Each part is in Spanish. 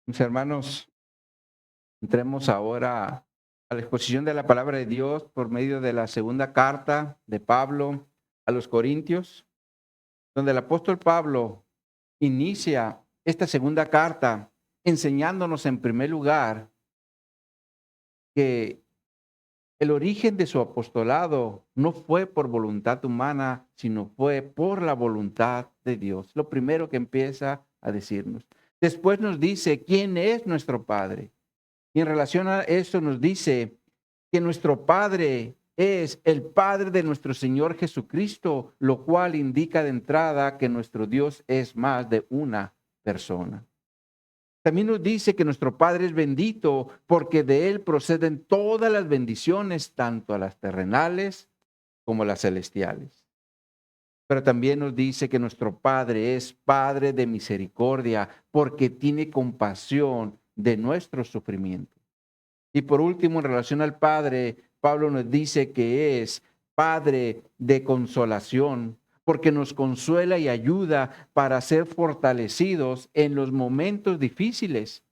Mis hermanos, entremos ahora a la exposición de la palabra de Dios por medio de la segunda carta de Pablo a los Corintios, donde el apóstol Pablo inicia esta segunda carta enseñándonos en primer lugar que el origen de su apostolado no fue por voluntad humana, sino fue por la voluntad de Dios. Lo primero que empieza a decirnos. Después nos dice quién es nuestro Padre. Y en relación a eso nos dice que nuestro Padre es el Padre de nuestro Señor Jesucristo, lo cual indica de entrada que nuestro Dios es más de una persona. También nos dice que nuestro Padre es bendito porque de Él proceden todas las bendiciones, tanto a las terrenales como a las celestiales. Pero también nos dice que nuestro Padre es Padre de misericordia porque tiene compasión de nuestro sufrimiento. Y por último, en relación al Padre, Pablo nos dice que es Padre de consolación, porque nos consuela y ayuda para ser fortalecidos en los momentos difíciles.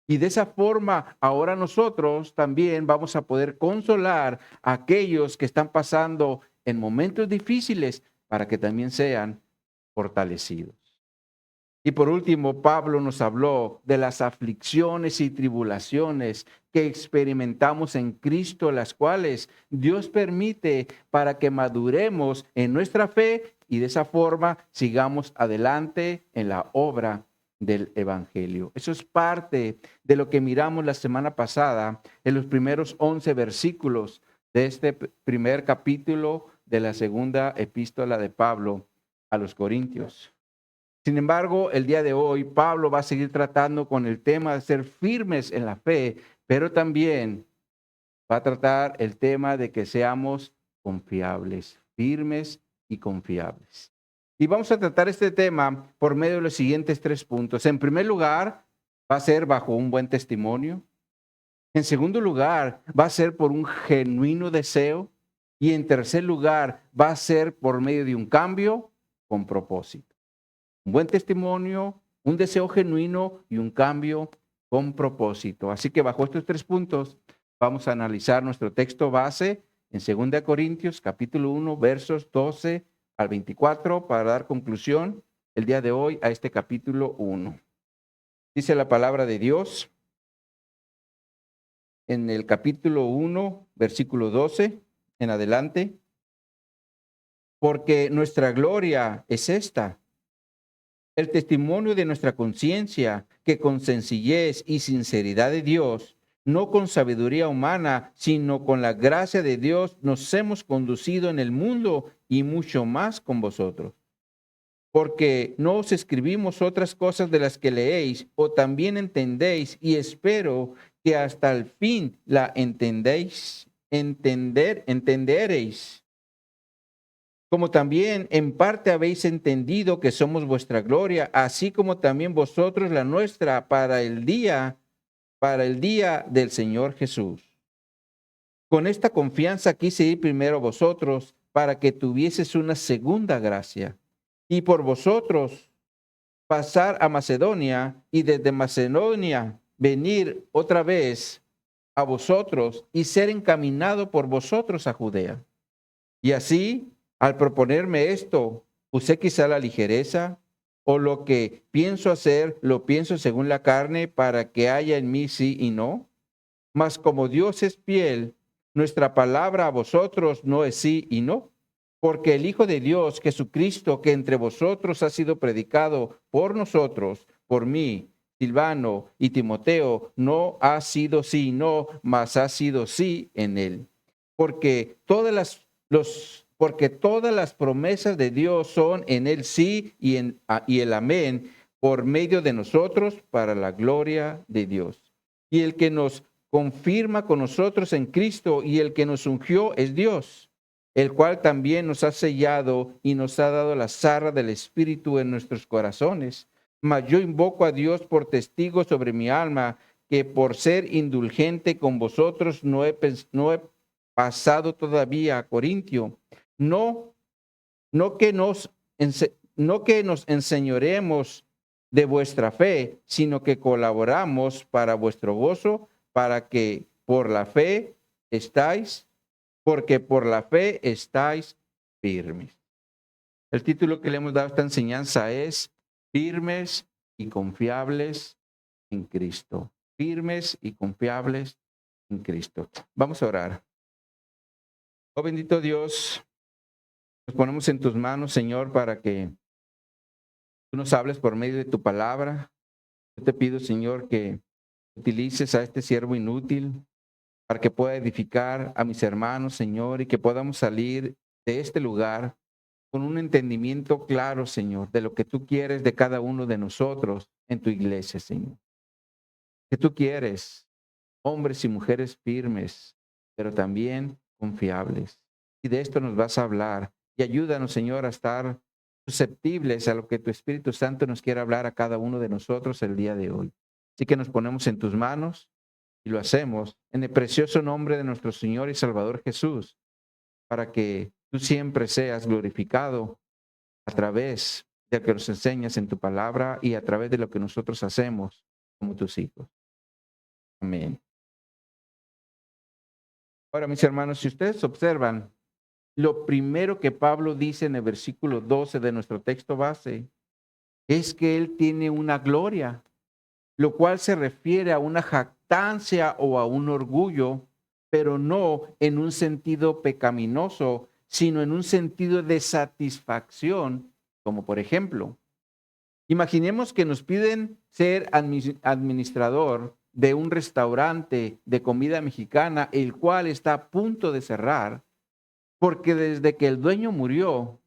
Y de esa forma, ahora nosotros también vamos a poder consolar a aquellos que están pasando en momentos difíciles para que también sean fortalecidos. Y por último, Pablo nos habló de las aflicciones y tribulaciones que experimentamos en Cristo, las cuales Dios permite para que maduremos en nuestra fe y de esa forma sigamos adelante en la obra del Evangelio. Eso es parte de lo que miramos la semana pasada en los primeros 11 versículos de este primer capítulo de la segunda epístola de Pablo a los Corintios. Sin embargo, el día de hoy, Pablo va a seguir tratando con el tema de ser firmes en la fe, pero también va a tratar el tema de que seamos confiables, firmes y confiables. Y vamos a tratar este tema por medio de los siguientes 3 puntos. En primer lugar, va a ser bajo un buen testimonio. En segundo lugar, va a ser por un genuino deseo. Y en tercer lugar, va a ser por medio de un cambio con propósito. Un buen testimonio, un deseo genuino y un cambio con propósito. Así que bajo estos 3 puntos vamos a analizar nuestro texto base en 2 Corintios capítulo 1 versos 12 al 24 para dar conclusión el día de hoy a este capítulo 1. Dice la palabra de Dios en el capítulo 1 versículo 12 en adelante, porque nuestra gloria es esta, el testimonio de nuestra conciencia, que con sencillez y sinceridad de Dios, no con sabiduría humana, sino con la gracia de Dios, nos hemos conducido en el mundo y mucho más con vosotros. Porque no os escribimos otras cosas de las que leéis o también entendéis, y espero que hasta el fin la entenderéis, como también en parte habéis entendido que somos vuestra gloria, así como también vosotros la nuestra para el día del Señor Jesús. Con esta confianza quise ir primero a vosotros para que tuvieses una segunda gracia y por vosotros pasar a Macedonia y desde Macedonia venir otra vez a vosotros y ser encaminado por vosotros a Judea. Y así, al proponerme esto, usé quizá la ligereza o lo que pienso hacer, lo pienso según la carne para que haya en mí sí y no. Mas como Dios es fiel, nuestra palabra a vosotros no es sí y no. Porque el Hijo de Dios, Jesucristo, que entre vosotros ha sido predicado por nosotros, por mí, Silvano y Timoteo, no ha sido sí y no, mas ha sido sí en él. Porque todas las promesas de Dios son en el sí y el amén por medio de nosotros para la gloria de Dios. Y el que nos confirma con nosotros en Cristo y el que nos ungió es Dios, el cual también nos ha sellado y nos ha dado la zarra del Espíritu en nuestros corazones. Mas yo invoco a Dios por testigo sobre mi alma, que por ser indulgente con vosotros no he pasado todavía a Corintio. No, no que nos enseñoremos de vuestra fe, sino que colaboramos para vuestro gozo, para que por la fe estáis, porque por la fe estáis firmes. El título que le hemos dado a esta enseñanza es Firmes y confiables en Cristo. Firmes y confiables en Cristo. Vamos a orar. Oh bendito Dios, nos ponemos en tus manos, Señor, para que tú nos hables por medio de tu palabra. Yo te pido, Señor, que utilices a este siervo inútil para que pueda edificar a mis hermanos, Señor, y que podamos salir de este lugar con un entendimiento claro, Señor, de lo que tú quieres de cada uno de nosotros en tu iglesia, Señor. Que tú quieres hombres y mujeres firmes, pero también confiables. Y de esto nos vas a hablar. Y ayúdanos, Señor, a estar susceptibles a lo que tu Espíritu Santo nos quiere hablar a cada uno de nosotros el día de hoy. Así que nos ponemos en tus manos y lo hacemos en el precioso nombre de nuestro Señor y Salvador Jesús, para que tú siempre seas glorificado a través de lo que nos enseñas en tu palabra y a través de lo que nosotros hacemos como tus hijos. Amén. Ahora, mis hermanos, si ustedes observan, lo primero que Pablo dice en el versículo 12 de nuestro texto base es que él tiene una gloria, lo cual se refiere a una jactancia o a un orgullo, pero no en un sentido pecaminoso, sino en un sentido de satisfacción, como por ejemplo, imaginemos que nos piden ser administrador de un restaurante de comida mexicana, el cual está a punto de cerrar, porque desde que el dueño murió,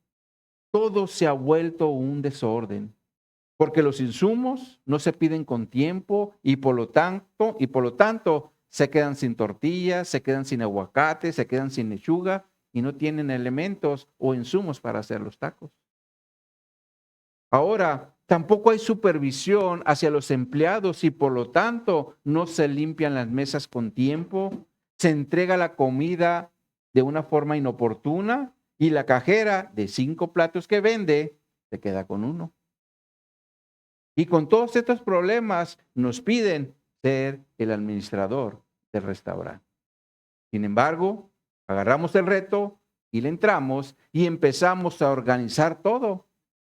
todo se ha vuelto un desorden, porque los insumos no se piden con tiempo y por lo tanto se quedan sin tortillas, se quedan sin aguacate, se quedan sin lechuga y no tienen elementos o insumos para hacer los tacos. Ahora, tampoco hay supervisión hacia los empleados y por lo tanto no se limpian las mesas con tiempo, se entrega la comida de una forma inoportuna y la cajera de 5 platos que vende se queda con uno. Y con todos estos problemas nos piden ser el administrador del restaurante. Sin embargo, agarramos el reto y le entramos y empezamos a organizar todo.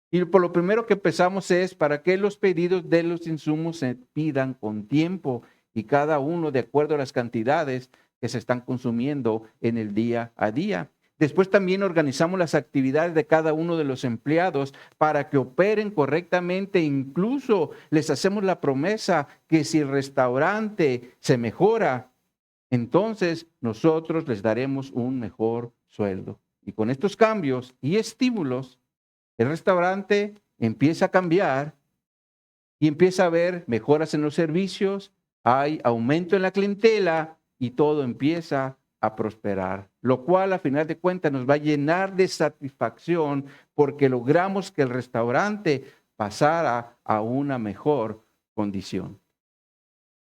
Y por lo primero que empezamos es para que los pedidos de los insumos se pidan con tiempo y cada uno de acuerdo a las cantidades que se están consumiendo en el día a día. Después también organizamos las actividades de cada uno de los empleados para que operen correctamente. Incluso les hacemos la promesa que si el restaurante se mejora, entonces nosotros les daremos un mejor sueldo. Y con estos cambios y estímulos, el restaurante empieza a cambiar y empieza a haber mejoras en los servicios, hay aumento en la clientela y todo empieza a prosperar, lo cual a final de cuentas nos va a llenar de satisfacción porque logramos que el restaurante pasara a una mejor condición.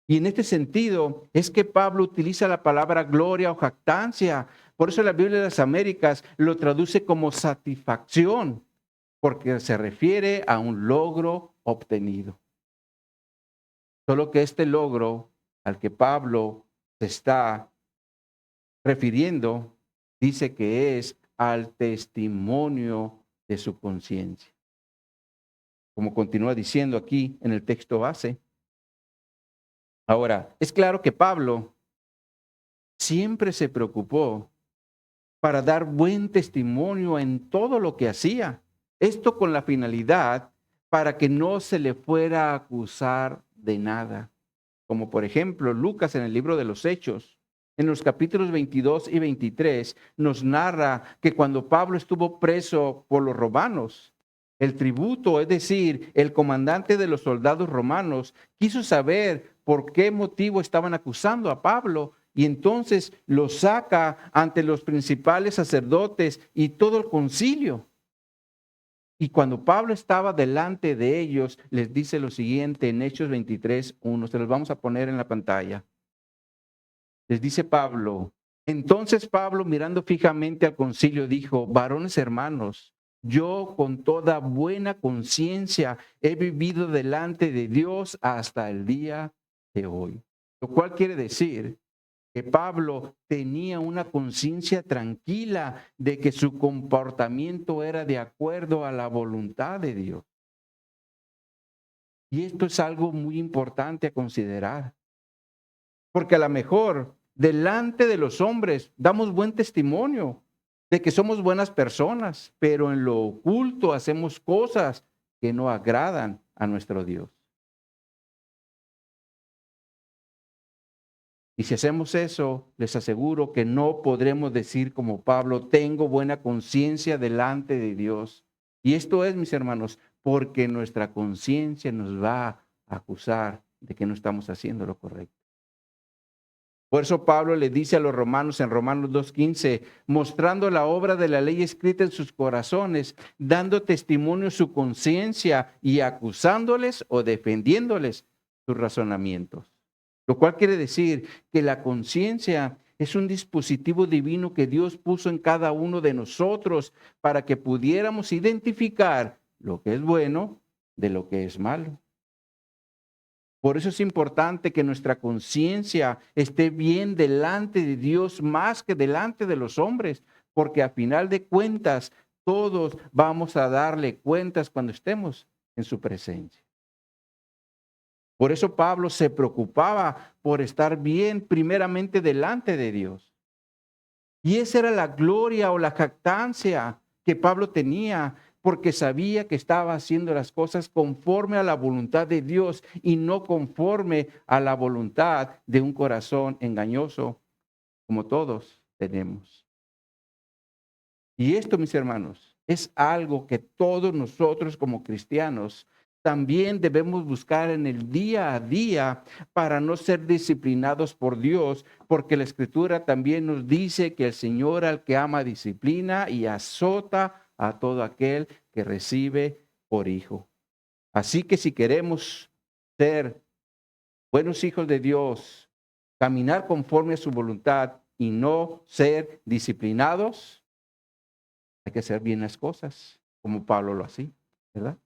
Y en este sentido es que Pablo utiliza la palabra gloria o jactancia. Por eso la Biblia de las Américas lo traduce como satisfacción, porque se refiere a un logro obtenido. Solo que este logro al que Pablo se está refiriendo, dice que es al testimonio de su conciencia. Como continúa diciendo aquí en el texto base. Ahora, es claro que Pablo siempre se preocupó para dar buen testimonio en todo lo que hacía. Esto con la finalidad para que no se le fuera a acusar de nada. Como por ejemplo, Lucas en el libro de los Hechos, en los capítulos 22 y 23, nos narra que cuando Pablo estuvo preso por los romanos, el tributo, es decir, el comandante de los soldados romanos, quiso saber por qué motivo estaban acusando a Pablo y entonces lo saca ante los principales sacerdotes y todo el concilio. Y cuando Pablo estaba delante de ellos, les dice lo siguiente en Hechos 23:1. Se los vamos a poner en la pantalla. Les dice Pablo. Entonces Pablo, mirando fijamente al concilio, dijo: varones hermanos, yo con toda buena conciencia he vivido delante de Dios hasta el día de hoy. Lo cual quiere decir que Pablo tenía una conciencia tranquila de que su comportamiento era de acuerdo a la voluntad de Dios. Y esto es algo muy importante a considerar, porque a lo mejor delante de los hombres damos buen testimonio de que somos buenas personas, pero en lo oculto hacemos cosas que no agradan a nuestro Dios. Y si hacemos eso, les aseguro que no podremos decir como Pablo, tengo buena conciencia delante de Dios. Y esto es, mis hermanos, porque nuestra conciencia nos va a acusar de que no estamos haciendo lo correcto. Por eso Pablo le dice a los romanos en Romanos 2:15, mostrando la obra de la ley escrita en sus corazones, dando testimonio su conciencia y acusándoles o defendiéndoles sus razonamientos. Lo cual quiere decir que la conciencia es un dispositivo divino que Dios puso en cada uno de nosotros para que pudiéramos identificar lo que es bueno de lo que es malo. Por eso es importante que nuestra conciencia esté bien delante de Dios más que delante de los hombres, porque a final de cuentas todos vamos a darle cuentas cuando estemos en su presencia. Por eso Pablo se preocupaba por estar bien primeramente delante de Dios. Y esa era la gloria o la jactancia que Pablo tenía, porque sabía que estaba haciendo las cosas conforme a la voluntad de Dios y no conforme a la voluntad de un corazón engañoso, como todos tenemos. Y esto, mis hermanos, es algo que todos nosotros como cristianos también debemos buscar en el día a día para no ser disciplinados por Dios, porque la Escritura también nos dice que el Señor al que ama disciplina y azota a todo aquel que recibe por hijo. Así que si queremos ser buenos hijos de Dios, caminar conforme a su voluntad y no ser disciplinados, hay que hacer bien las cosas, como Pablo lo hacía, ¿verdad?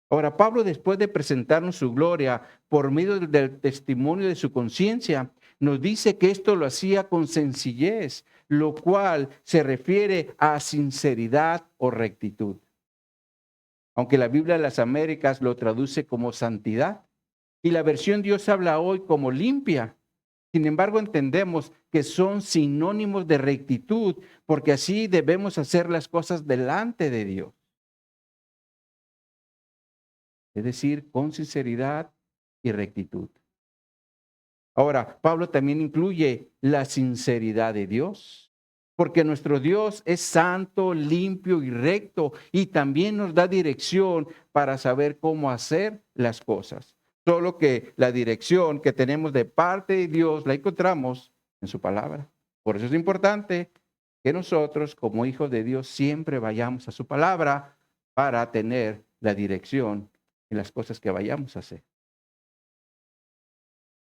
Ahora, Pablo, después de presentarnos su gloria por medio del testimonio de su conciencia, nos dice que esto lo hacía con sencillez, lo cual se refiere a sinceridad o rectitud. Aunque la Biblia de las Américas lo traduce como santidad y la versión Dios habla hoy como limpia. Sin embargo, entendemos que son sinónimos de rectitud, porque así debemos hacer las cosas delante de Dios. Es decir, con sinceridad y rectitud. Ahora, Pablo también incluye la sinceridad de Dios, porque nuestro Dios es santo, limpio y recto, y también nos da dirección para saber cómo hacer las cosas. Solo que la dirección que tenemos de parte de Dios la encontramos en su palabra. Por eso es importante que nosotros, como hijos de Dios, siempre vayamos a su palabra para tener la dirección en las cosas que vayamos a hacer.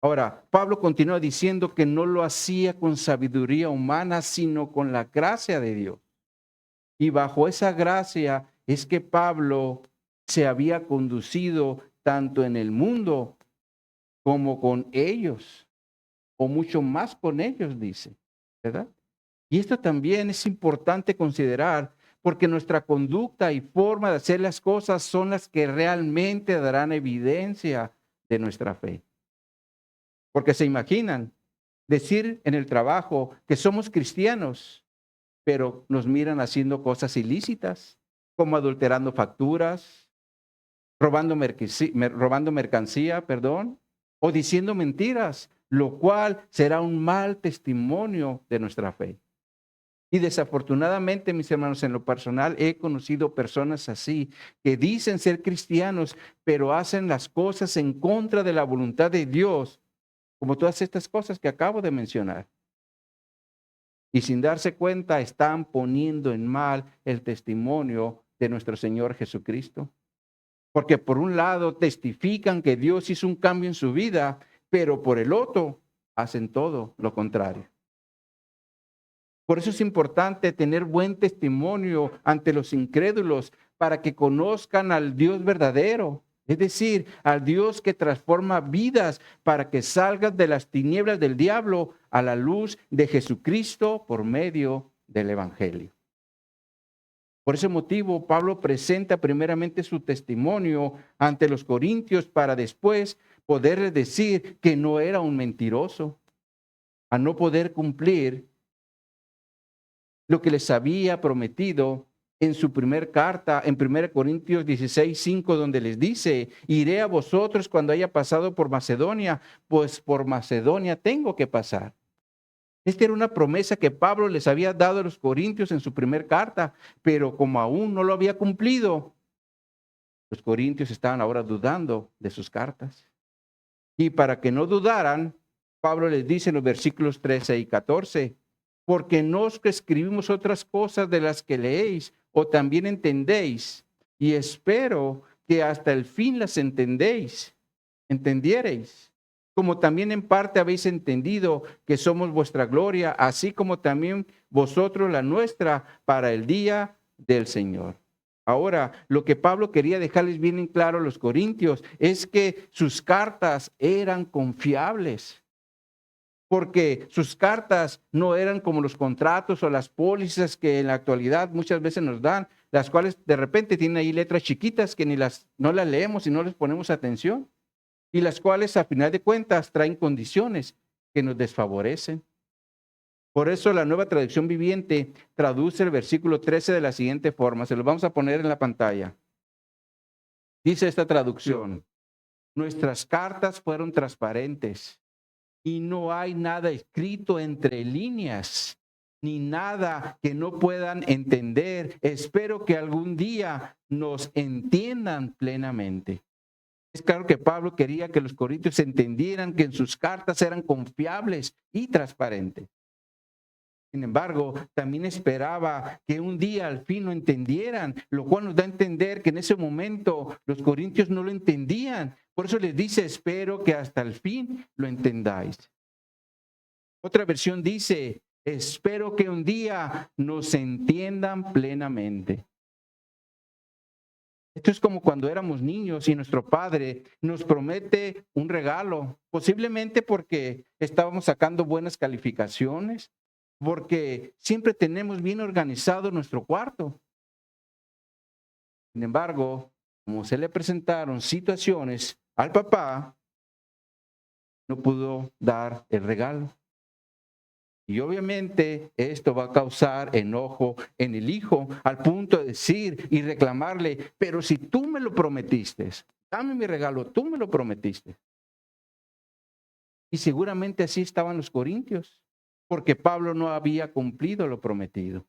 Ahora, Pablo continúa diciendo que no lo hacía con sabiduría humana, sino con la gracia de Dios. Y bajo esa gracia es que Pablo se había conducido tanto en el mundo como con ellos, o mucho más con ellos, dice, ¿verdad? Y esto también es importante considerar, porque nuestra conducta y forma de hacer las cosas son las que realmente darán evidencia de nuestra fe. Porque se imaginan decir en el trabajo que somos cristianos, pero nos miran haciendo cosas ilícitas, como adulterando facturas, robando mercancía, o diciendo mentiras, lo cual será un mal testimonio de nuestra fe. Y desafortunadamente, mis hermanos, en lo personal he conocido personas así, que dicen ser cristianos, pero hacen las cosas en contra de la voluntad de Dios, como todas estas cosas que acabo de mencionar. Y sin darse cuenta están poniendo en mal el testimonio de nuestro Señor Jesucristo. Porque por un lado testifican que Dios hizo un cambio en su vida, pero por el otro hacen todo lo contrario. Por eso es importante tener buen testimonio ante los incrédulos para que conozcan al Dios verdadero. Es decir, al Dios que transforma vidas para que salgan de las tinieblas del diablo a la luz de Jesucristo por medio del Evangelio. Por ese motivo, Pablo presenta primeramente su testimonio ante los corintios para después poderles decir que no era un mentiroso, a no poder cumplir lo que les había prometido en su primer carta, en 1 Corintios 16:5, donde les dice: iré a vosotros cuando haya pasado por Macedonia, pues por Macedonia tengo que pasar. Esta era una promesa que Pablo les había dado a los corintios en su primer carta, pero como aún no lo había cumplido, los corintios estaban ahora dudando de sus cartas. Y para que no dudaran, Pablo les dice en los versículos 13 y 14, porque no os escribimos otras cosas de las que leéis o también entendéis, y espero que hasta el fin las entendiereis, como también en parte habéis entendido que somos vuestra gloria, así como también vosotros la nuestra para el día del Señor. Ahora, lo que Pablo quería dejarles bien en claro a los corintios es que sus cartas eran confiables, porque sus cartas no eran como los contratos o las pólizas que en la actualidad muchas veces nos dan, las cuales de repente tienen ahí letras chiquitas que no las leemos y no les ponemos atención, y las cuales a final de cuentas traen condiciones que nos desfavorecen. Por eso la Nueva Traducción Viviente traduce el versículo 13 de la siguiente forma. Se lo vamos a poner en la pantalla. Dice esta traducción: nuestras cartas fueron transparentes y no hay nada escrito entre líneas, ni nada que no puedan entender. Espero que algún día nos entiendan plenamente. Es claro que Pablo quería que los corintios entendieran que en sus cartas eran confiables y transparentes. Sin embargo, también esperaba que un día al fin lo entendieran, lo cual nos da a entender que en ese momento los corintios no lo entendían. Por eso les dice: espero que hasta el fin lo entendáis. Otra versión dice: espero que un día nos entiendan plenamente. Esto es como cuando éramos niños y nuestro padre nos promete un regalo, posiblemente porque estábamos sacando buenas calificaciones, porque siempre tenemos bien organizado nuestro cuarto. Sin embargo, como se le presentaron situaciones al papá, no pudo dar el regalo. Y obviamente esto va a causar enojo en el hijo, al punto de decir y reclamarle: pero si tú me lo prometiste, dame mi regalo, tú me lo prometiste. Y seguramente así estaban los corintios, porque Pablo no había cumplido lo prometido.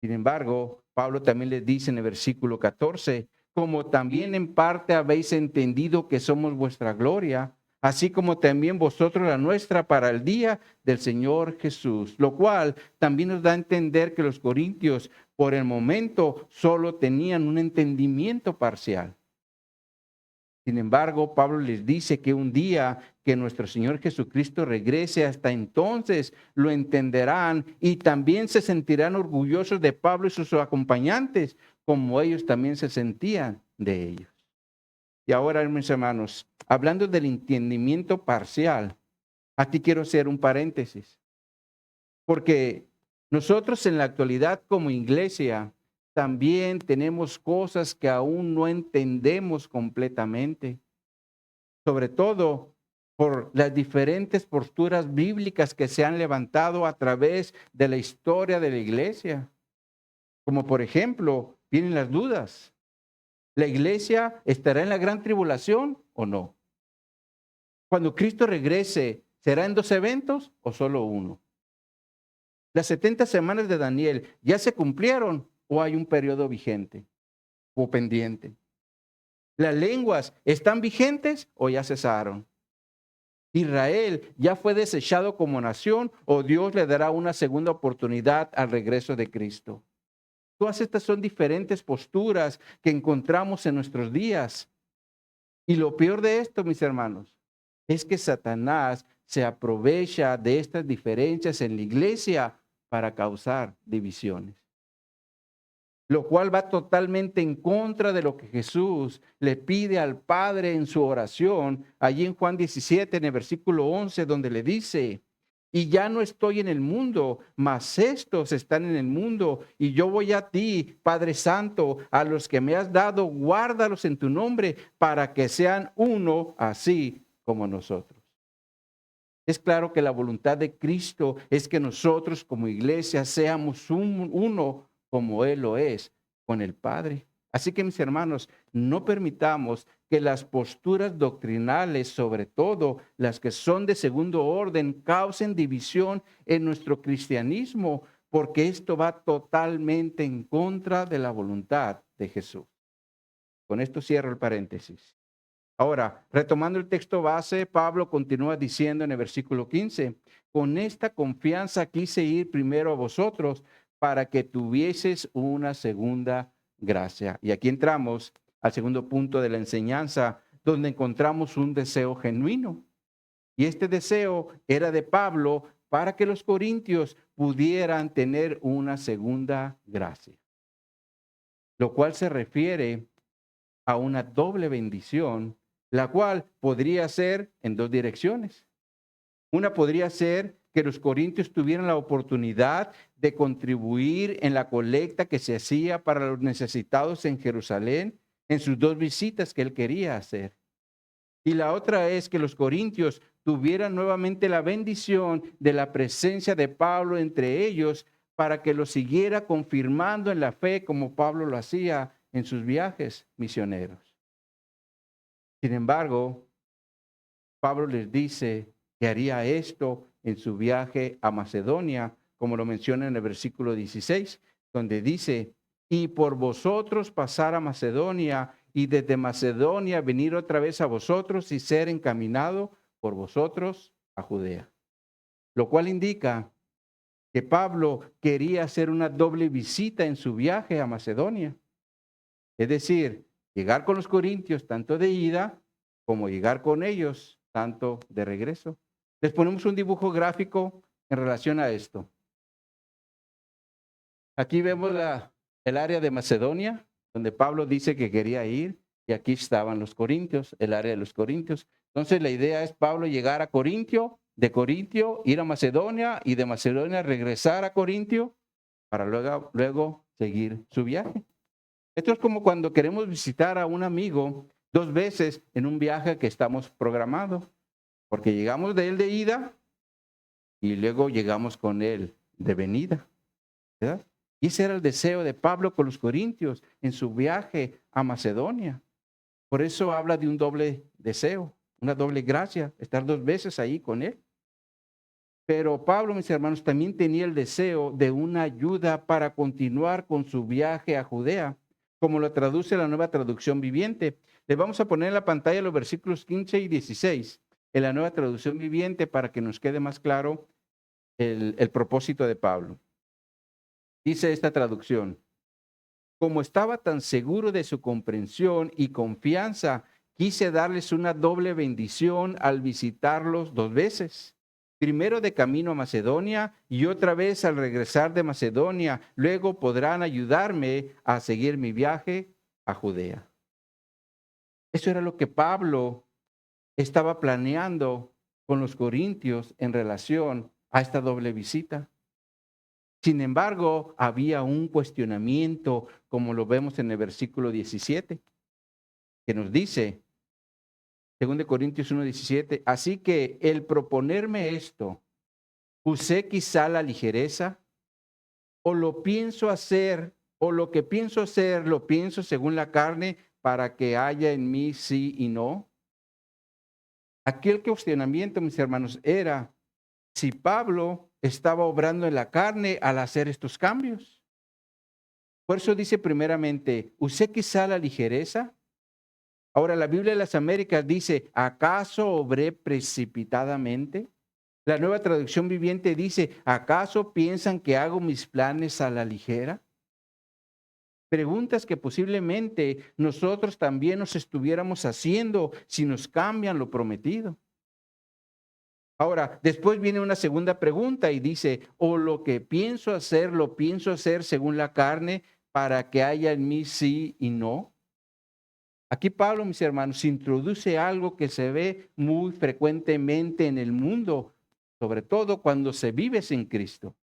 Sin embargo, Pablo también les dice en el versículo 14, como también en parte habéis entendido que somos vuestra gloria, así como también vosotros la nuestra para el día del Señor Jesús, lo cual también nos da a entender que los corintios por el momento solo tenían un entendimiento parcial. Sin embargo, Pablo les dice que un día que nuestro Señor Jesucristo regrese, hasta entonces lo entenderán y también se sentirán orgullosos de Pablo y sus acompañantes, como ellos también se sentían de ellos. Y ahora, mis hermanos, hablando del entendimiento parcial, aquí quiero hacer un paréntesis, porque nosotros en la actualidad como iglesia también tenemos cosas que aún no entendemos completamente, sobre todo por las diferentes posturas bíblicas que se han levantado a través de la historia de la iglesia. Como por ejemplo, vienen las dudas. ¿La iglesia estará en la gran tribulación o no? Cuando Cristo regrese, ¿será en 2 eventos o solo uno? ¿Las 70 semanas de Daniel ya se cumplieron o hay un periodo vigente o pendiente? ¿Las lenguas están vigentes o ya cesaron? ¿Israel ya fue desechado como nación o Dios le dará una segunda oportunidad al regreso de Cristo? Todas estas son diferentes posturas que encontramos en nuestros días. Y lo peor de esto, mis hermanos, es que Satanás se aprovecha de estas diferencias en la iglesia para causar divisiones, lo cual va totalmente en contra de lo que Jesús le pide al Padre en su oración, allí en Juan 17, en el versículo 11, donde le dice: y ya no estoy en el mundo, mas estos están en el mundo, y yo voy a ti, Padre Santo, a los que me has dado, guárdalos en tu nombre, para que sean uno, así como nosotros. Es claro que la voluntad de Cristo es que nosotros como iglesia seamos uno como Él lo es con el Padre. Así que, mis hermanos, no permitamos que las posturas doctrinales, sobre todo las que son de segundo orden, causen división en nuestro cristianismo, porque esto va totalmente en contra de la voluntad de Jesús. Con esto cierro el paréntesis. Ahora, retomando el texto base, Pablo continúa diciendo en el versículo 15: con esta confianza quise ir primero a vosotros para que tuvieses una segunda gracia. Y aquí entramos al segundo punto de la enseñanza, donde encontramos un deseo genuino. Y este deseo era de Pablo para que los corintios pudieran tener una segunda gracia, lo cual se refiere a una doble bendición, la cual podría ser en dos direcciones. Una podría ser que los corintios tuvieran la oportunidad de contribuir en la colecta que se hacía para los necesitados en Jerusalén en sus dos visitas que él quería hacer. Y la otra es que los corintios tuvieran nuevamente la bendición de la presencia de Pablo entre ellos para que lo siguiera confirmando en la fe como Pablo lo hacía en sus viajes misioneros. Sin embargo, Pablo les dice que haría esto en su viaje a Macedonia, como lo menciona en el versículo 16, donde dice: y por vosotros pasar a Macedonia, y desde Macedonia venir otra vez a vosotros y ser encaminado por vosotros a Judea. Lo cual indica que Pablo quería hacer una doble visita en su viaje a Macedonia. Es decir, llegar con los corintios tanto de ida como llegar con ellos tanto de regreso. Les ponemos un dibujo gráfico en relación a esto. Aquí vemos el área de Macedonia, donde Pablo dice que quería ir, y aquí estaban los corintios, el área de los corintios. Entonces la idea es Pablo llegar a Corintio, de Corintio ir a Macedonia, y de Macedonia regresar a Corintio para luego seguir su viaje. Esto es como cuando queremos visitar a un amigo dos veces en un viaje que estamos programando, porque llegamos de él de ida y luego llegamos con él de venida, ¿verdad? Y ese era el deseo de Pablo con los corintios en su viaje a Macedonia. Por eso habla de un doble deseo, una doble gracia, estar dos veces ahí con él. Pero Pablo, mis hermanos, también tenía el deseo de una ayuda para continuar con su viaje a Judea, como lo traduce la Nueva Traducción Viviente. Le vamos a poner en la pantalla los versículos 15 y 16 en la Nueva Traducción Viviente para que nos quede más claro el propósito de Pablo. Dice esta traducción: como estaba tan seguro de su comprensión y confianza, quise darles una doble bendición al visitarlos dos veces. Primero de camino a Macedonia y otra vez al regresar de Macedonia. Luego podrán ayudarme a seguir mi viaje a Judea. Eso era lo que Pablo estaba planeando con los corintios en relación a esta doble visita. Sin embargo, había un cuestionamiento, como lo vemos en el versículo 17, que nos dice, 2 Corintios 1:17, así que el proponerme esto, ¿usé quizá la ligereza? ¿O lo pienso hacer, o lo que pienso hacer, lo pienso según la carne para que haya en mí sí y no? Aquel cuestionamiento, mis hermanos, era si Pablo estaba obrando en la carne al hacer estos cambios. Por eso dice primeramente, ¿usé quizá la ligereza? Ahora, la Biblia de las Américas dice, ¿acaso obré precipitadamente? La Nueva Traducción Viviente dice, ¿acaso piensan que hago mis planes a la ligera? Preguntas que posiblemente nosotros también nos estuviéramos haciendo si nos cambian lo prometido. Ahora, después viene una segunda pregunta y dice, o lo que pienso hacer, lo pienso hacer según la carne para que haya en mí sí y no. Aquí Pablo, mis hermanos, introduce algo que se ve muy frecuentemente en el mundo, sobre todo cuando se vive sin Cristo.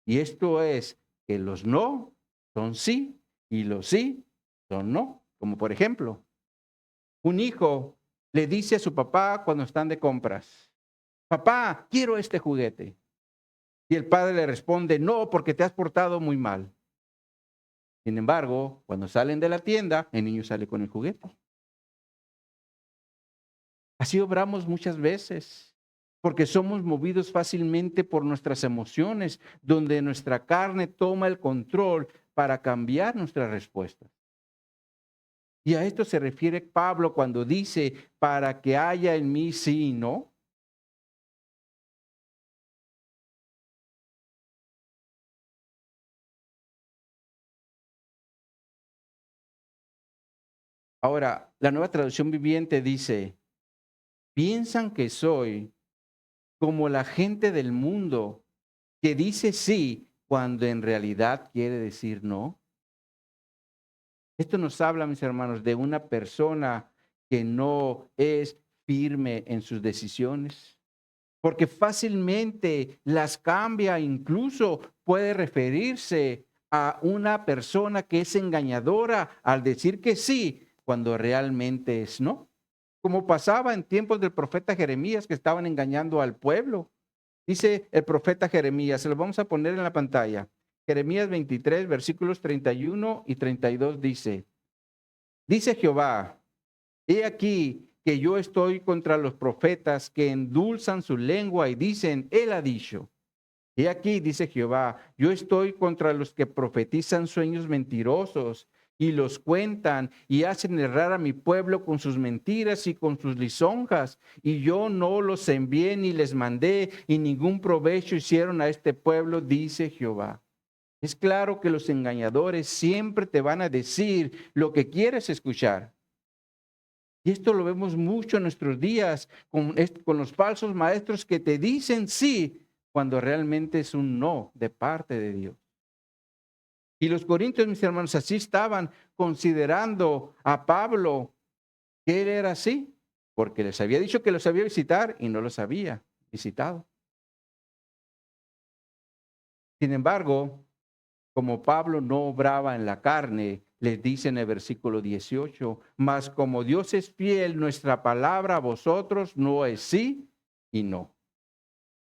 Y esto es que los no son sí y los sí son no. Como por ejemplo, un hijo le dice a su papá cuando están de compras, papá, quiero este juguete. Y el padre le responde, no, porque te has portado muy mal. Sin embargo, cuando salen de la tienda, el niño sale con el juguete. Así obramos muchas veces, porque somos movidos fácilmente por nuestras emociones, donde nuestra carne toma el control para cambiar nuestras respuestas. Y a esto se refiere Pablo cuando dice, para que haya en mí sí y no. Ahora, la Nueva Traducción Viviente dice, piensan que soy como la gente del mundo que dice sí cuando en realidad quiere decir no. Esto nos habla, mis hermanos, de una persona que no es firme en sus decisiones, porque fácilmente las cambia, incluso puede referirse a una persona que es engañadora al decir que sí cuando realmente es no. Como pasaba en tiempos del profeta Jeremías, que estaban engañando al pueblo. Dice el profeta Jeremías, se lo vamos a poner en la pantalla. Jeremías 23, versículos 31 y 32 dice Jehová, he aquí que yo estoy contra los profetas que endulzan su lengua y dicen, él ha dicho. He aquí, dice Jehová, yo estoy contra los que profetizan sueños mentirosos y los cuentan y hacen errar a mi pueblo con sus mentiras y con sus lisonjas. Y yo no los envié ni les mandé y ningún provecho hicieron a este pueblo, dice Jehová. Es claro que los engañadores siempre te van a decir lo que quieres escuchar. Y esto lo vemos mucho en nuestros días con los falsos maestros que te dicen sí cuando realmente es un no de parte de Dios. Y los corintios, mis hermanos, así estaban considerando a Pablo que él era así, porque les había dicho que los había visitar y no los había visitado. Sin embargo, como Pablo no obraba en la carne, les dice en el versículo 18, mas como Dios es fiel, nuestra palabra a vosotros no es sí y no.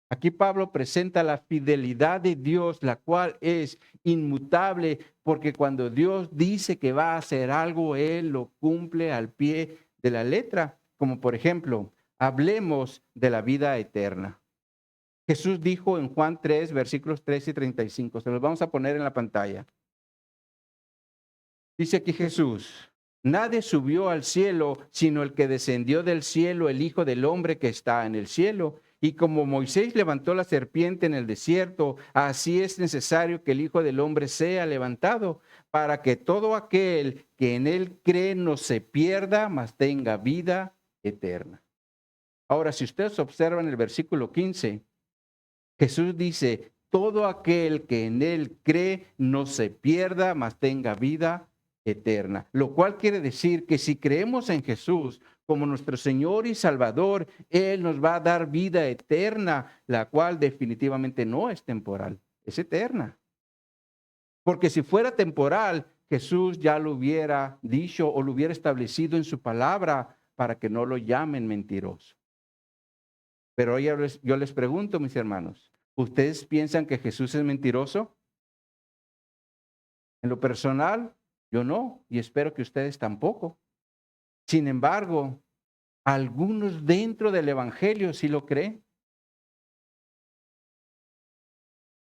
Aquí Pablo presenta la fidelidad de Dios, la cual es inmutable, porque cuando Dios dice que va a hacer algo, Él lo cumple al pie de la letra. Como por ejemplo, hablemos de la vida eterna. Jesús dijo en Juan 3, versículos 3 y 35, se los vamos a poner en la pantalla. Dice aquí Jesús, nadie subió al cielo, sino el que descendió del cielo, el Hijo del Hombre que está en el cielo. Y como Moisés levantó la serpiente en el desierto, así es necesario que el Hijo del Hombre sea levantado, para que todo aquel que en él cree no se pierda, mas tenga vida eterna. Ahora, si ustedes observan el versículo 15, Jesús dice, todo aquel que en él cree no se pierda, mas tenga vida eterna. Lo cual quiere decir que si creemos en Jesús como nuestro Señor y Salvador, Él nos va a dar vida eterna, la cual definitivamente no es temporal, es eterna. Porque si fuera temporal, Jesús ya lo hubiera dicho o lo hubiera establecido en su palabra para que no lo llamen mentiroso. Pero hoy yo les pregunto, mis hermanos, ¿ustedes piensan que Jesús es mentiroso? En lo personal, yo no, y espero que ustedes tampoco. Sin embargo, algunos dentro del Evangelio sí lo creen.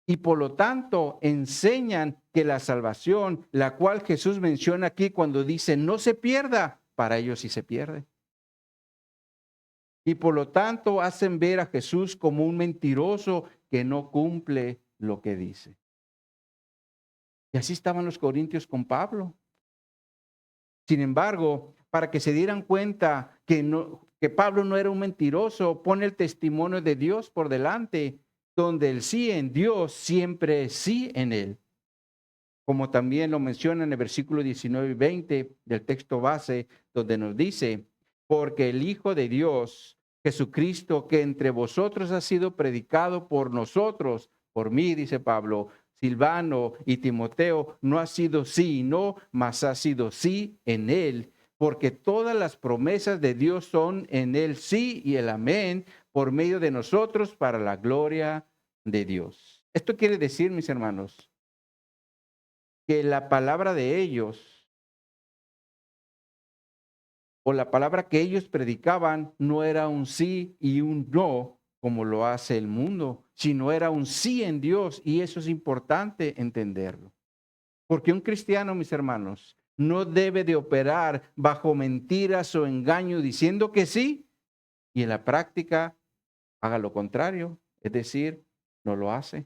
Y por lo tanto enseñan que la salvación, la cual Jesús menciona aquí cuando dice no se pierda, para ellos sí se pierde. Y por lo tanto hacen ver a Jesús como un mentiroso que no cumple lo que dice. Y así estaban los corintios con Pablo. Sin embargo, para que se dieran cuenta que que Pablo no era un mentiroso, pone el testimonio de Dios por delante, donde el sí en Dios siempre es sí en él. Como también lo menciona en el versículo 19 y 20 del texto base, donde nos dice, porque el Hijo de Dios, Jesucristo, que entre vosotros ha sido predicado por nosotros, por mí, dice Pablo, Silvano y Timoteo, no ha sido sí y no, mas ha sido sí en él, porque todas las promesas de Dios son en él sí y el amén, por medio de nosotros para la gloria de Dios. Esto quiere decir, mis hermanos, que la palabra de ellos o la palabra que ellos predicaban no era un sí y un no como lo hace el mundo, sino era un sí en Dios, y eso es importante entenderlo. Porque un cristiano, mis hermanos, no debe de operar bajo mentiras o engaño diciendo que sí y en la práctica haga lo contrario, es decir, no lo hace.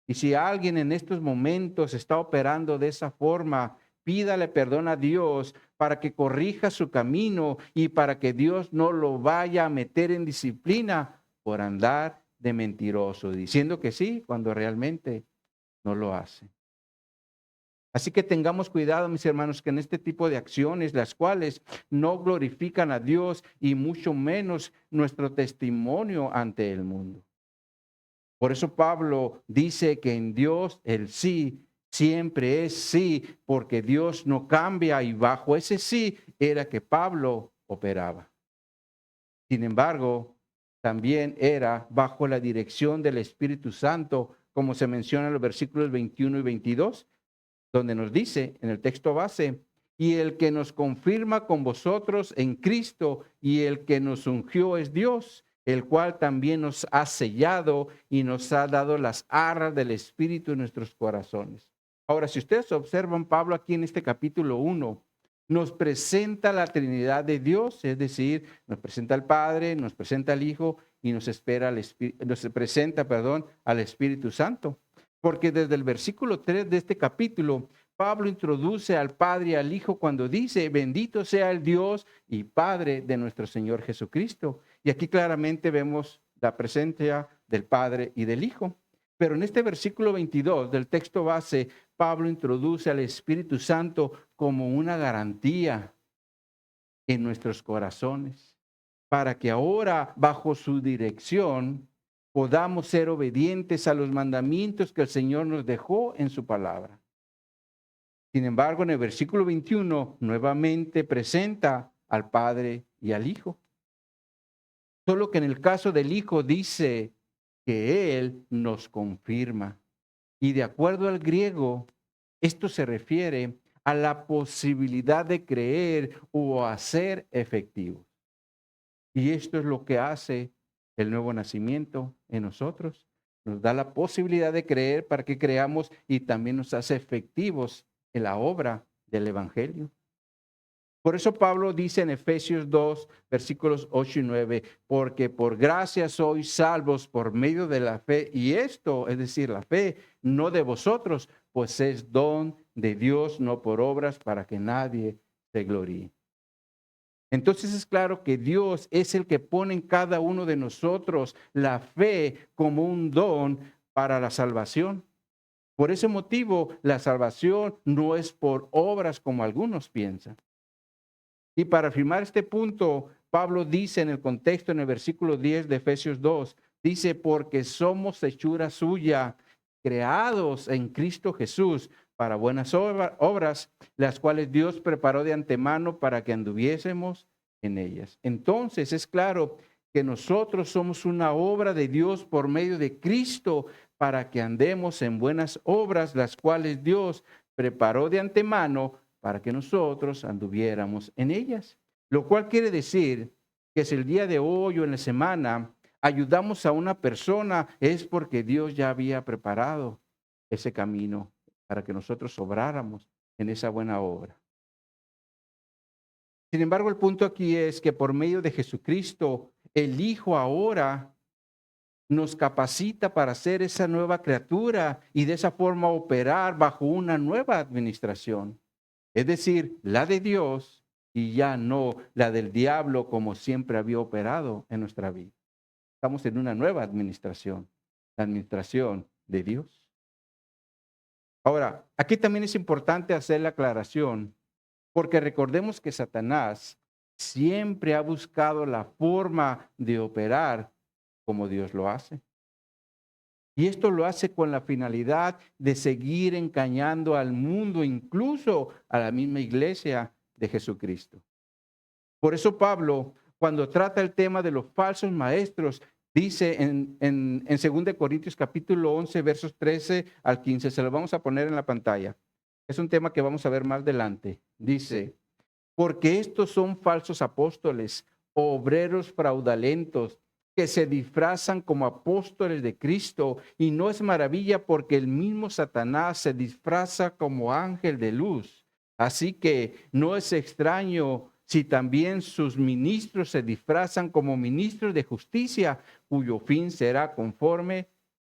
Y si alguien en estos momentos está operando de esa forma, pídale perdón a Dios para que corrija su camino y para que Dios no lo vaya a meter en disciplina por andar de mentiroso, diciendo que sí cuando realmente no lo hace. Así que tengamos cuidado, mis hermanos, que en este tipo de acciones, las cuales no glorifican a Dios y mucho menos nuestro testimonio ante el mundo. Por eso Pablo dice que en Dios el sí siempre es sí, porque Dios no cambia, y bajo ese sí era que Pablo operaba. Sin embargo, también era bajo la dirección del Espíritu Santo, como se menciona en los versículos 21 y 22, donde nos dice en el texto base, y el que nos confirma con vosotros en Cristo y el que nos ungió es Dios, el cual también nos ha sellado y nos ha dado las arras del Espíritu en nuestros corazones. Ahora, si ustedes observan, Pablo aquí en este capítulo 1 nos presenta la Trinidad de Dios, es decir, nos presenta al Padre, nos presenta al Hijo y nos presenta, al Espíritu Santo. Porque desde el versículo 3 de este capítulo, Pablo introduce al Padre y al Hijo cuando dice, bendito sea el Dios y Padre de nuestro Señor Jesucristo. Y aquí claramente vemos la presencia del Padre y del Hijo. Pero en este versículo 22 del texto base, Pablo introduce al Espíritu Santo como una garantía en nuestros corazones, para que ahora, bajo su dirección, podamos ser obedientes a los mandamientos que el Señor nos dejó en su palabra. Sin embargo, en el versículo 21 nuevamente presenta al Padre y al Hijo. Solo que en el caso del Hijo dice que Él nos confirma. Y de acuerdo al griego, esto se refiere a la posibilidad de creer o hacer efectivo. Y esto es lo que hace el nuevo nacimiento en nosotros. Nos da la posibilidad de creer para que creamos, y también nos hace efectivos en la obra del Evangelio. Por eso Pablo dice en Efesios 2, versículos 8 y 9, porque por gracia sois salvos por medio de la fe, y esto, es decir, la fe, no de vosotros, pues es don de Dios, no por obras, para que nadie se gloríe. Entonces es claro que Dios es el que pone en cada uno de nosotros la fe como un don para la salvación. Por ese motivo, la salvación no es por obras como algunos piensan. Y para afirmar este punto, Pablo dice en el contexto, en el versículo 10 de Efesios 2, dice, porque somos hechura suya, creados en Cristo Jesús para buenas obras, las cuales Dios preparó de antemano para que anduviésemos en ellas. Entonces es claro que nosotros somos una obra de Dios por medio de Cristo para que andemos en buenas obras, las cuales Dios preparó de antemano para que nosotros anduviéramos en ellas. Lo cual quiere decir que si el día de hoy o en la semana ayudamos a una persona, es porque Dios ya había preparado ese camino para que nosotros obráramos en esa buena obra. Sin embargo, el punto aquí es que por medio de Jesucristo, el Hijo ahora nos capacita para ser esa nueva criatura y de esa forma operar bajo una nueva administración. Es decir, la de Dios, y ya no la del diablo como siempre había operado en nuestra vida. Estamos en una nueva administración, la administración de Dios. Ahora, aquí también es importante hacer la aclaración, porque recordemos que Satanás siempre ha buscado la forma de operar como Dios lo hace. Y esto lo hace con la finalidad de seguir engañando al mundo, incluso a la misma iglesia de Jesucristo. Por eso Pablo, cuando trata el tema de los falsos maestros, dice en 2 Corintios capítulo 11, versos 13 al 15, se lo vamos a poner en la pantalla. Es un tema que vamos a ver más adelante. Dice, porque estos son falsos apóstoles, obreros fraudulentos, que se disfrazan como apóstoles de Cristo, y no es maravilla porque el mismo Satanás se disfraza como ángel de luz. Así que no es extraño si también sus ministros se disfrazan como ministros de justicia, cuyo fin será conforme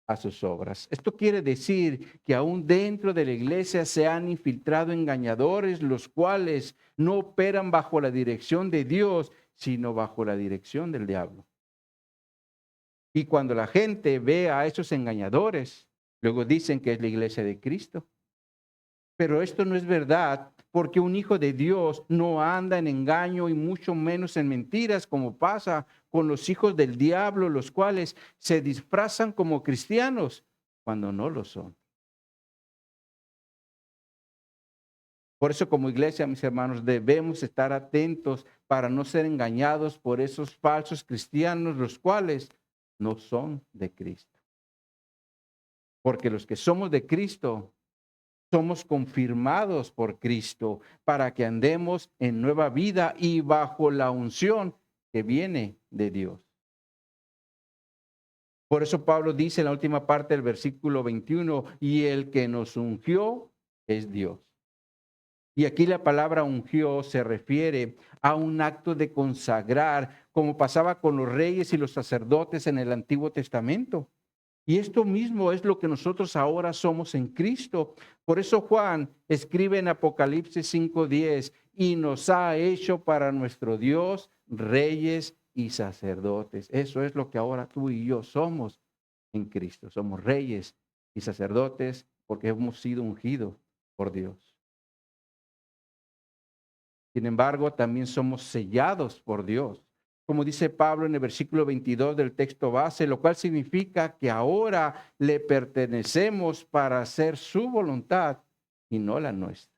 a sus obras. Esto quiere decir que aún dentro de la iglesia se han infiltrado engañadores, los cuales no operan bajo la dirección de Dios, sino bajo la dirección del diablo. Y cuando la gente ve a esos engañadores, luego dicen que es la iglesia de Cristo. Pero esto no es verdad, porque un hijo de Dios no anda en engaño y mucho menos en mentiras, como pasa con los hijos del diablo, los cuales se disfrazan como cristianos cuando no lo son. Por eso, como iglesia, mis hermanos, debemos estar atentos para no ser engañados por esos falsos cristianos, los cuales no son de Cristo. Porque los que somos de Cristo somos confirmados por Cristo para que andemos en nueva vida y bajo la unción que viene de Dios. Por eso Pablo dice en la última parte del versículo 21, y el que nos ungió es Dios. Y aquí la palabra ungió se refiere a un acto de consagrar, como pasaba con los reyes y los sacerdotes en el Antiguo Testamento. Y esto mismo es lo que nosotros ahora somos en Cristo. Por eso Juan escribe en Apocalipsis 5:10, y nos ha hecho para nuestro Dios reyes y sacerdotes. Eso es lo que ahora tú y yo somos en Cristo. Somos reyes y sacerdotes porque hemos sido ungidos por Dios. Sin embargo, también somos sellados por Dios. Como dice Pablo en el versículo 22 del texto base, lo cual significa que ahora le pertenecemos para hacer su voluntad y no la nuestra.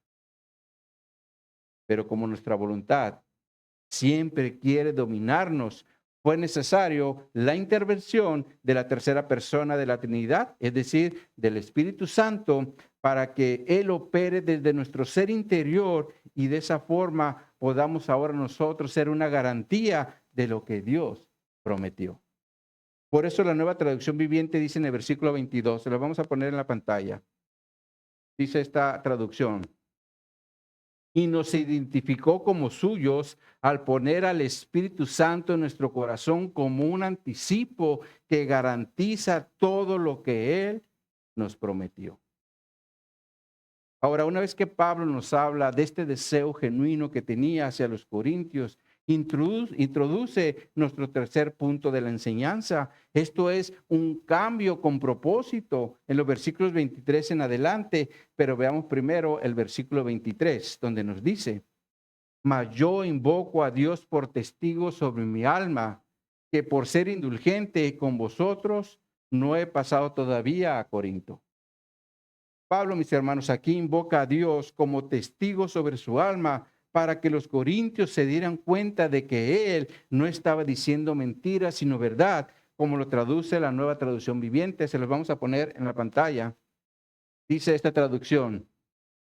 Pero como nuestra voluntad siempre quiere dominarnos, fue necesario la intervención de la tercera persona de la Trinidad, es decir, del Espíritu Santo, para que Él opere desde nuestro ser interior y de esa forma podamos ahora nosotros ser una garantía de lo que Dios prometió. Por eso la Nueva Traducción Viviente dice en el versículo 22, se lo vamos a poner en la pantalla. Dice esta traducción: y nos identificó como suyos al poner al Espíritu Santo en nuestro corazón como un anticipo que garantiza todo lo que Él nos prometió. Ahora, una vez que Pablo nos habla de este deseo genuino que tenía hacia los corintios, introduce nuestro tercer punto de la enseñanza. Esto es un cambio con propósito en los versículos 23 en adelante, pero veamos primero el versículo 23, donde nos dice: mas yo invoco a Dios por testigo sobre mi alma, que por ser indulgente con vosotros no he pasado todavía a Corinto. Pablo, mis hermanos, aquí invoca a Dios como testigo sobre su alma para que los corintios se dieran cuenta de que él no estaba diciendo mentiras, sino verdad, como lo traduce la Nueva Traducción Viviente. Se los vamos a poner en la pantalla. Dice esta traducción: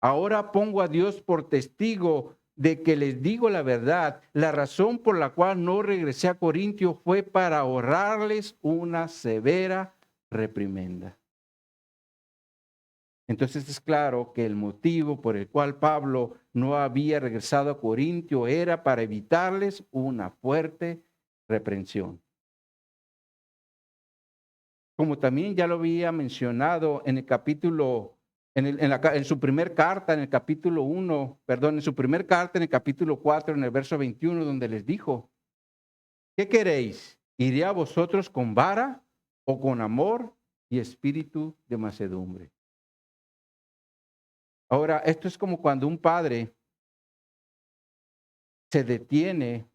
ahora pongo a Dios por testigo de que les digo la verdad. La razón por la cual no regresé a Corintio fue para ahorrarles una severa reprimenda. Entonces es claro que el motivo por el cual Pablo no había regresado a Corintio era para evitarles una fuerte reprensión. Como también ya lo había mencionado en el capítulo En su primer carta, en el capítulo 1, perdón, en su primer carta, en el capítulo 4, en el verso 21, donde les dijo, ¿qué queréis? ¿Iré a vosotros con vara o con amor y espíritu de mansedumbre? Ahora, esto es como cuando un padre se detiene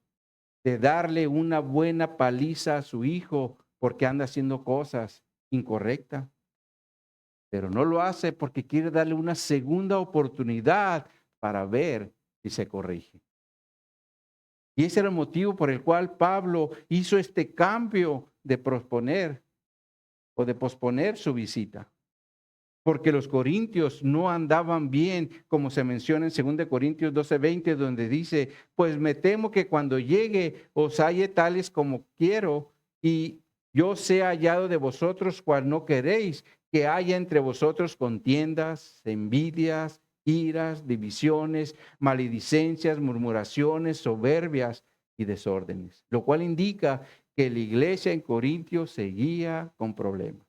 de darle una buena paliza a su hijo porque anda haciendo cosas incorrectas, pero no lo hace porque quiere darle una segunda oportunidad para ver si se corrige. Y ese era el motivo por el cual Pablo hizo este cambio de posponer o de posponer su visita. Porque los corintios no andaban bien, como se menciona en 2 Corintios 12:20, donde dice, pues me temo que cuando llegue os halle tales como quiero, y yo sea hallado de vosotros cual no queréis, que haya entre vosotros contiendas, envidias, iras, divisiones, maledicencias, murmuraciones, soberbias y desórdenes. Lo cual indica que la iglesia en Corintios seguía con problemas.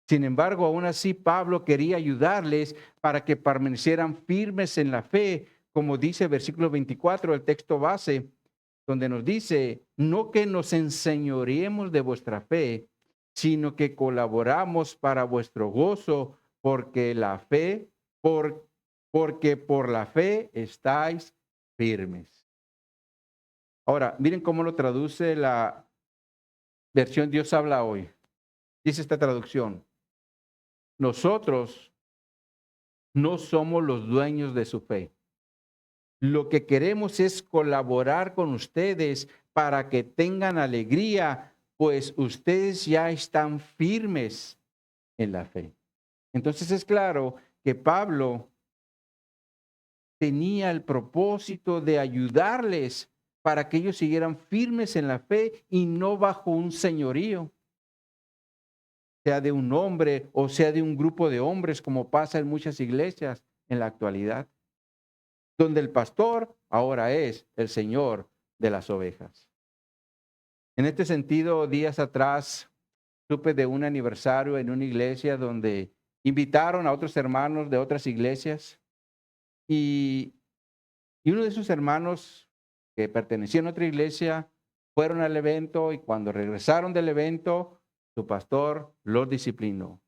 Sin embargo, aún así Pablo quería ayudarles para que permanecieran firmes en la fe, como dice el versículo 24 del texto base, donde nos dice, no que nos enseñoreemos de vuestra fe, sino que colaboramos para vuestro gozo, porque porque por la fe estáis firmes. Ahora, miren cómo lo traduce la versión Dios habla hoy. Dice esta traducción. Nosotros no somos los dueños de su fe. Lo que queremos es colaborar con ustedes para que tengan alegría, pues ustedes ya están firmes en la fe. Entonces es claro que Pablo tenía el propósito de ayudarles para que ellos siguieran firmes en la fe y no bajo un señorío, sea de un hombre o sea de un grupo de hombres, como pasa en muchas iglesias en la actualidad, donde el pastor ahora es el señor de las ovejas. En este sentido, días atrás supe de un aniversario en una iglesia donde invitaron a otros hermanos de otras iglesias y, uno de esos hermanos que pertenecían a otra iglesia fueron al evento y cuando regresaron del evento, su pastor los disciplinó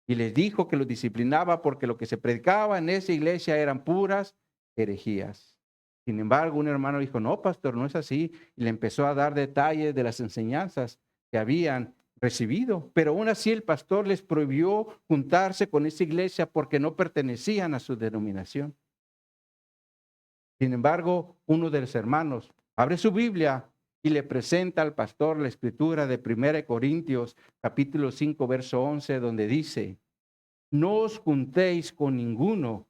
y les dijo que los disciplinaba porque lo que se predicaba en esa iglesia eran puras herejías. Sin embargo, un hermano dijo, no, pastor, no es así. Y le empezó a dar detalles de las enseñanzas que habían recibido. Pero aún así el pastor les prohibió juntarse con esa iglesia porque no pertenecían a su denominación. Sin embargo, uno de los hermanos abre su Biblia y le presenta al pastor la escritura de 1 Corintios capítulo 5, verso 11, donde dice, no os juntéis con ninguno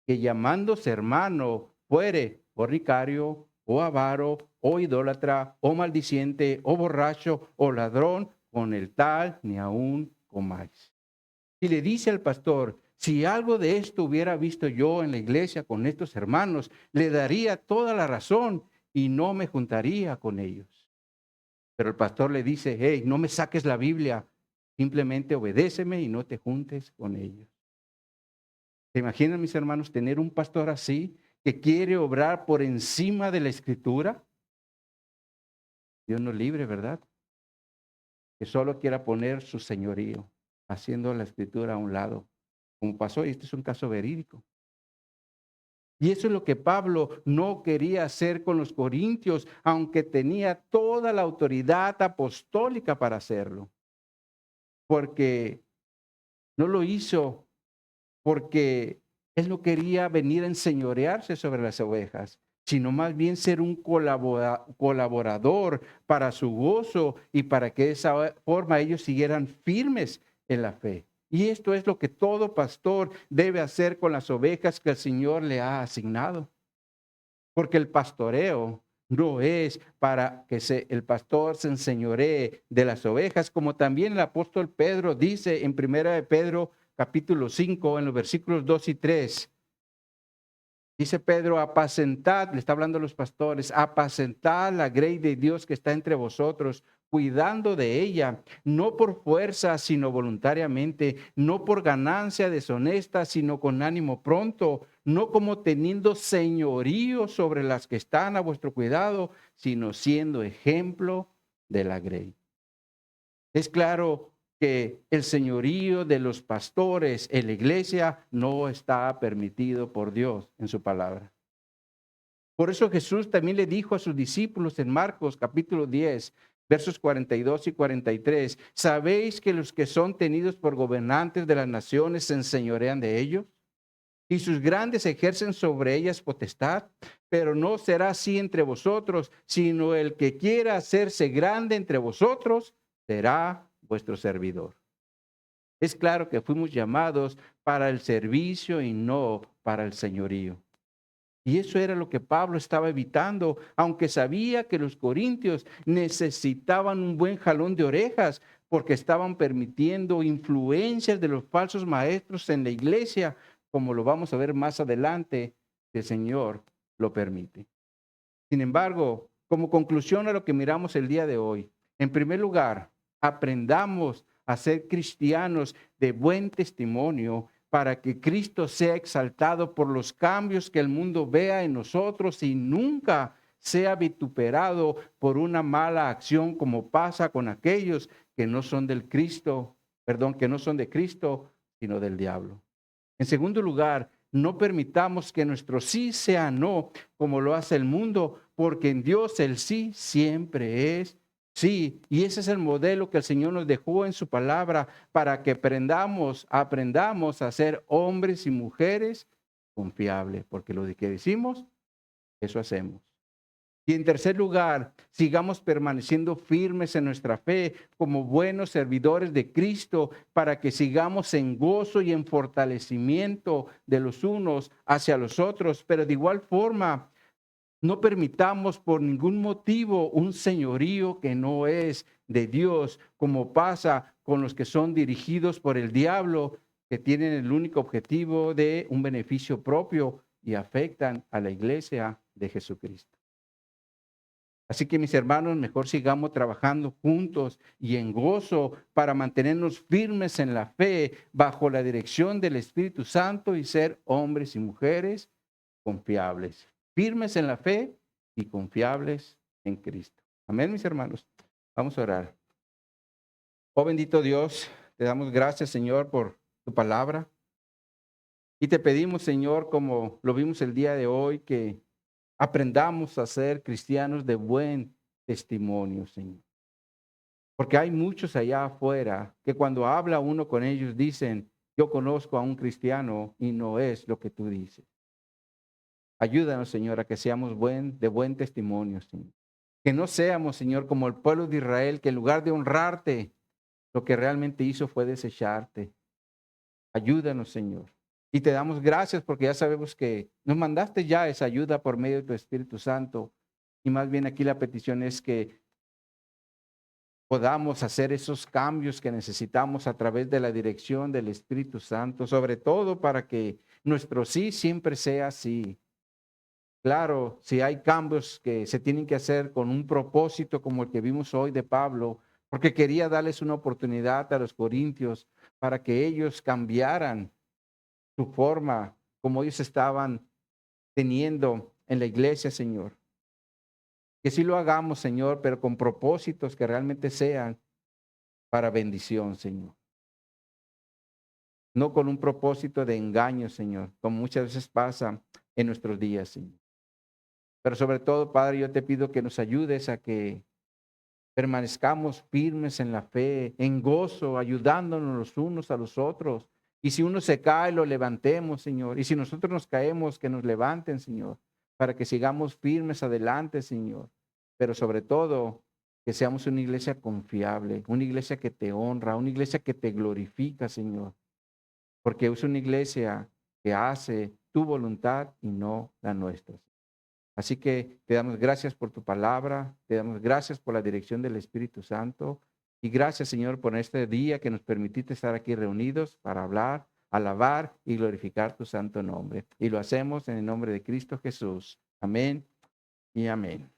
que llamándose hermano fuere o ricario, o avaro, o idólatra, o maldiciente, o borracho, o ladrón, con el tal ni aún comáis. Y le dice al pastor, si algo de esto hubiera visto yo en la iglesia con estos hermanos, le daría toda la razón y no me juntaría con ellos. Pero el pastor le dice, hey, no me saques la Biblia, simplemente obedéceme y no te juntes con ellos. ¿Se imaginan, mis hermanos, tener un pastor así que quiere obrar por encima de la escritura? Dios nos libre, ¿verdad? Que solo quiera poner su señorío, haciendo la escritura a un lado, como pasó, y este es un caso verídico. Y eso es lo que Pablo no quería hacer con los corintios, aunque tenía toda la autoridad apostólica para hacerlo. Porque no lo hizo porque él no quería venir a enseñorearse sobre las ovejas, sino más bien ser un colaborador para su gozo y para que de esa forma ellos siguieran firmes en la fe. Y esto es lo que todo pastor debe hacer con las ovejas que el Señor le ha asignado. Porque el pastoreo no es para que el pastor se enseñoree de las ovejas, como también el apóstol Pedro dice en 1 de Pedro capítulo 5, en los versículos 2 y 3. Dice Pedro, apacentad, le está hablando a los pastores, apacentad la grey de Dios que está entre vosotros, cuidando de ella, no por fuerza, sino voluntariamente, no por ganancia deshonesta, sino con ánimo pronto, no como teniendo señorío sobre las que están a vuestro cuidado, sino siendo ejemplo de la grey. Es claro que el señorío de los pastores en la iglesia no está permitido por Dios en su palabra. Por eso Jesús también le dijo a sus discípulos en Marcos capítulo 10, versos 42 y 43, ¿sabéis que los que son tenidos por gobernantes de las naciones se enseñorean de ellos? Y sus grandes ejercen sobre ellas potestad, pero no será así entre vosotros, sino el que quiera hacerse grande entre vosotros será vuestro servidor. Es claro que fuimos llamados para el servicio y no para el señorío. Y eso era lo que Pablo estaba evitando, aunque sabía que los corintios necesitaban un buen jalón de orejas porque estaban permitiendo influencias de los falsos maestros en la iglesia, como lo vamos a ver más adelante, el Señor lo permite. Sin embargo, como conclusión a lo que miramos el día de hoy, en primer lugar, aprendamos a ser cristianos de buen testimonio para que Cristo sea exaltado por los cambios que el mundo vea en nosotros y nunca sea vituperado por una mala acción como pasa con aquellos que no son del Cristo, que no son de Cristo, sino del diablo. En segundo lugar, no permitamos que nuestro sí sea no, como lo hace el mundo, porque en Dios el sí siempre es sí. Y ese es el modelo que el Señor nos dejó en su palabra para que aprendamos a ser hombres y mujeres confiables, porque lo que decimos, eso hacemos. Y en tercer lugar, sigamos permaneciendo firmes en nuestra fe como buenos servidores de Cristo para que sigamos en gozo y en fortalecimiento de los unos hacia los otros. Pero de igual forma, no permitamos por ningún motivo un señorío que no es de Dios, como pasa con los que son dirigidos por el diablo, que tienen el único objetivo de un beneficio propio y afectan a la iglesia de Jesucristo. Así que mis hermanos, mejor sigamos trabajando juntos y en gozo para mantenernos firmes en la fe bajo la dirección del Espíritu Santo y ser hombres y mujeres confiables. Firmes en la fe y confiables en Cristo. Amén, mis hermanos. Vamos a orar. Oh bendito Dios, te damos gracias, Señor, por tu palabra. Y te pedimos, Señor, como lo vimos el día de hoy, que aprendamos a ser cristianos de buen testimonio, Señor. Porque hay muchos allá afuera que cuando habla uno con ellos dicen, yo conozco a un cristiano y no es lo que tú dices. Ayúdanos, Señor, a que seamos de buen testimonio, Señor. Que no seamos, Señor, como el pueblo de Israel, que en lugar de honrarte, lo que realmente hizo fue desecharte. Ayúdanos, Señor. Y te damos gracias porque ya sabemos que nos mandaste ya esa ayuda por medio de tu Espíritu Santo. Y más bien aquí la petición es que podamos hacer esos cambios que necesitamos a través de la dirección del Espíritu Santo, sobre todo para que nuestro sí siempre sea sí. Claro, si hay cambios que se tienen que hacer con un propósito como el que vimos hoy de Pablo, porque quería darles una oportunidad a los corintios para que ellos cambiaran su forma como ellos estaban teniendo en la iglesia, Señor. Que sí lo hagamos, Señor, pero con propósitos que realmente sean para bendición, Señor. No con un propósito de engaño, Señor, como muchas veces pasa en nuestros días, Señor. Pero sobre todo, Padre, yo te pido que nos ayudes a que permanezcamos firmes en la fe, en gozo, ayudándonos los unos a los otros. Y si uno se cae, lo levantemos, Señor. Y si nosotros nos caemos, que nos levanten, Señor, para que sigamos firmes adelante, Señor. Pero sobre todo, que seamos una iglesia confiable, una iglesia que te honra, una iglesia que te glorifica, Señor. Porque es una iglesia que hace tu voluntad y no la nuestra. Así que te damos gracias por tu palabra, te damos gracias por la dirección del Espíritu Santo y gracias, Señor, por este día que nos permitiste estar aquí reunidos para hablar, alabar y glorificar tu santo nombre. Y lo hacemos en el nombre de Cristo Jesús. Amén y amén.